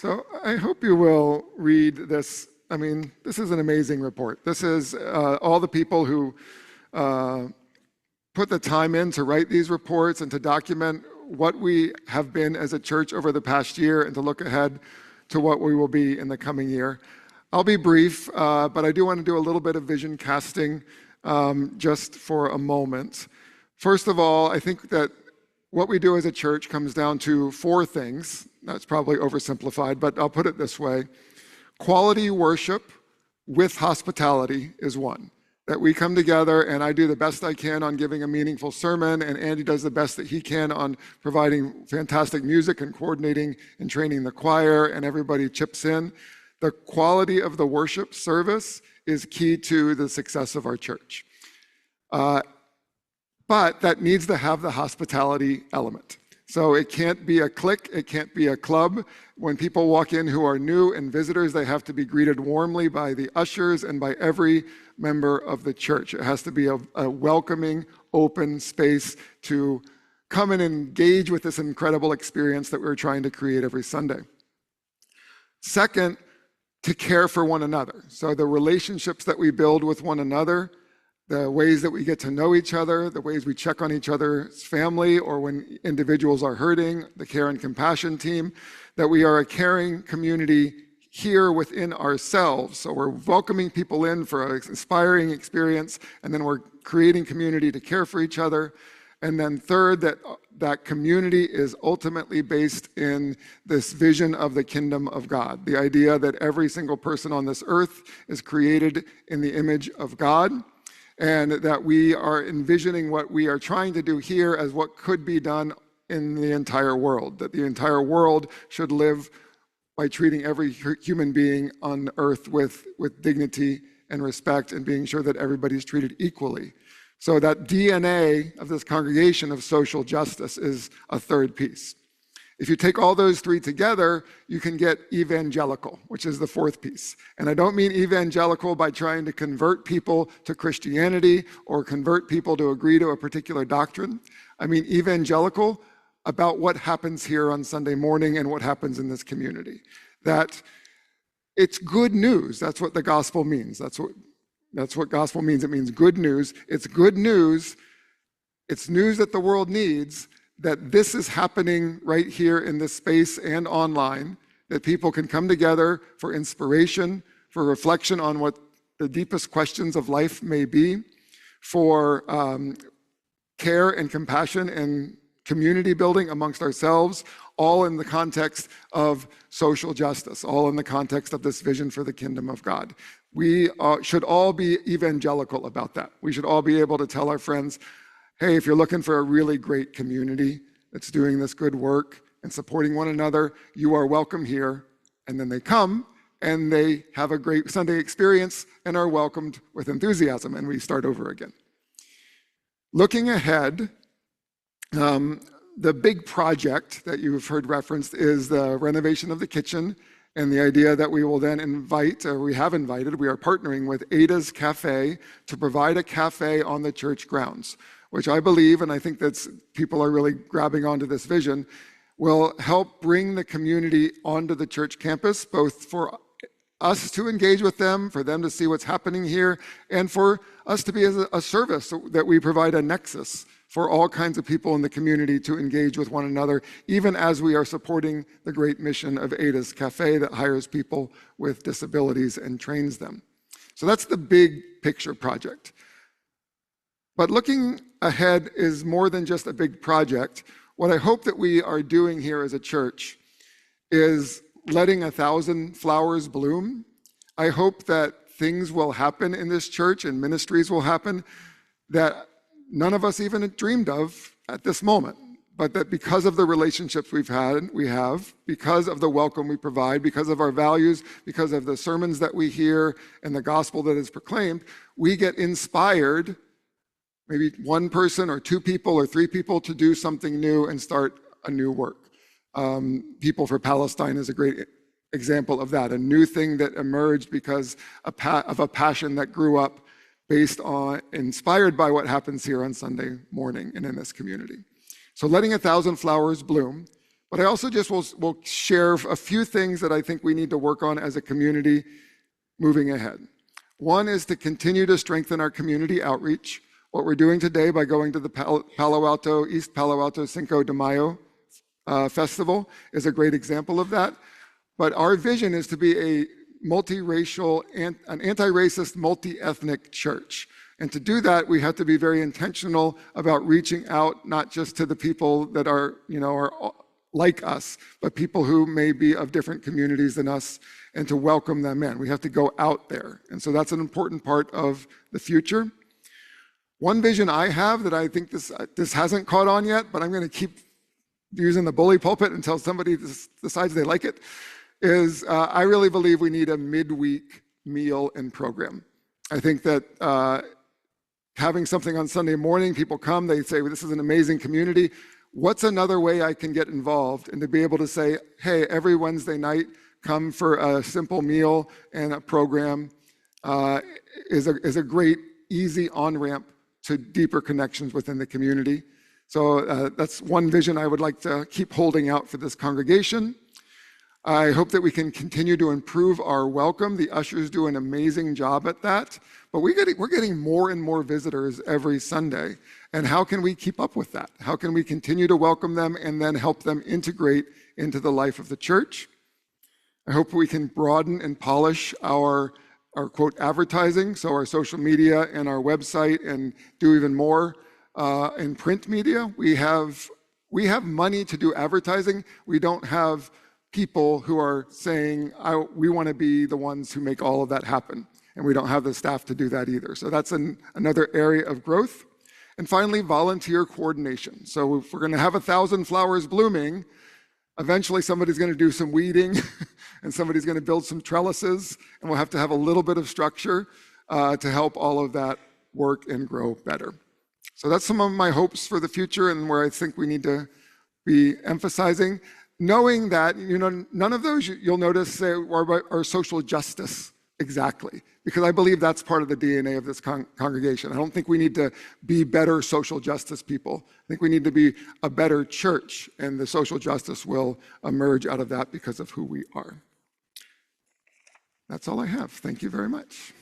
So I hope you will read this. I mean, this is an amazing report. This is all the people who put the time in to write these reports and to document what we have been as a church over the past year and to look ahead to what we will be in the coming year. I'll be brief, but I do want to do a little bit of vision casting just for a moment. First of all, I think that what we do as a church comes down to four things. That's probably oversimplified, but I'll put it this way. Quality worship with hospitality is one. That we come together and I do the best I can on giving a meaningful sermon, and Andy does the best that he can on providing fantastic music and coordinating and training the choir, and everybody chips in. The quality of the worship service is key to the success of our church. But that needs to have the hospitality element. So it can't be a clique, it can't be a club. When people walk in who are new and visitors, they have to be greeted warmly by the ushers and by every member of the church. It has to be a welcoming, open space to come and engage with this incredible experience that we're trying to create every Sunday. Second, to care for one another. So the relationships that we build with one another, the ways that we get to know each other, the ways we check on each other's family or when individuals are hurting, the care and compassion team, that we are a caring community here within ourselves. So we're welcoming people in for an inspiring experience, and then we're creating community to care for each other. And then third, that community is ultimately based in this vision of the kingdom of God. The idea that every single person on this earth is created in the image of God, and that we are envisioning what we are trying to do here as what could be done in the entire world, that the entire world should live by treating every human being on earth with dignity and respect, and being sure that everybody's treated equally. So that DNA of this congregation of social justice is a third piece. If you take all those three together, you can get evangelical, which is the fourth piece. And I don't mean evangelical by trying to convert people to Christianity or convert people to agree to a particular doctrine. I mean evangelical about what happens here on Sunday morning and what happens in this community. That it's good news. That's what the gospel means. That's what gospel means. It means good news. It's good news. It's news that the world needs, that this is happening right here in this space and online, that people can come together for inspiration, for reflection on what the deepest questions of life may be, for care and compassion and community building amongst ourselves, all in the context of social justice, all in the context of this vision for the kingdom of God. We should all be evangelical about that. We should all be able to tell our friends, hey, if you're looking for a really great community that's doing this good work and supporting one another, you are welcome here. And then they come and they have a great Sunday experience and are welcomed with enthusiasm, and we start over again. Looking ahead, the big project that you've heard referenced is the renovation of the kitchen, and the idea that we will then invite, or we have invited, we are partnering with Ada's Cafe to provide a cafe on the church grounds, which I believe, and I think that people are really grabbing onto this vision, will help bring the community onto the church campus, both for us to engage with them, for them to see what's happening here, and for us to be as a service, so that we provide a nexus for all kinds of people in the community to engage with one another, even as we are supporting the great mission of Ada's Cafe that hires people with disabilities and trains them. So that's the big picture project. But looking ahead is more than just a big project. What I hope that we are doing here as a church is letting 1,000 flowers bloom. I hope that things will happen in this church and ministries will happen that none of us even dreamed of at this moment, but that because of the relationships we have, because of the welcome we provide, because of our values, because of the sermons that we hear and the gospel that is proclaimed, we get inspired, maybe one person or two people or three people, to do something new and start a new work. People for Palestine is a great example of that, a new thing that emerged because of a passion that grew up inspired by what happens here on Sunday morning and in this community. So letting 1,000 flowers bloom, But I also just will share a few things that I think we need to work on as a community moving ahead. One is to continue to strengthen our community outreach. What we're doing today by going to the Palo Alto, East Palo Alto Cinco de Mayo festival is a great example of that. But our vision is to be a multiracial, an anti-racist, multi-ethnic church. And to do that, we have to be very intentional about reaching out, not just to the people that are like us, but people who may be of different communities than us, and to welcome them in. We have to go out there. And so that's an important part of the future. One vision I have that I think this hasn't caught on yet, but I'm going to keep using the bully pulpit until somebody decides they like it, is I really believe we need a midweek meal and program. I think that having something on Sunday morning, people come, they say, well, this is an amazing community. What's another way I can get involved? And to be able to say, hey, every Wednesday night, come for a simple meal and a program is a great, easy on-ramp to deeper connections within the community. So that's one vision I would like to keep holding out for this congregation. I hope that we can continue to improve our welcome. The ushers do an amazing job at that, but we're getting more and more visitors every Sunday. And how can we keep up with that? How can we continue to welcome them and then help them integrate into the life of the church? I hope we can broaden and polish our quote advertising, so our social media and our website, and do even more in print media. We have money to do advertising. We don't have people who are saying, we want to be the ones who make all of that happen. And we don't have the staff to do that either. So that's another area of growth. And finally, volunteer coordination. So if we're going to have 1,000 flowers blooming, eventually somebody's going to do some weeding and somebody's going to build some trellises, and we'll have to have a little bit of structure to help all of that work and grow better. So that's some of my hopes for the future and where I think we need to be emphasizing. Knowing that, none of those you'll notice are social justice exactly, because I believe that's part of the DNA of this congregation. I don't think we need to be better social justice people. I think we need to be a better church, and the social justice will emerge out of that because of who we are. That's all I have. Thank you very much.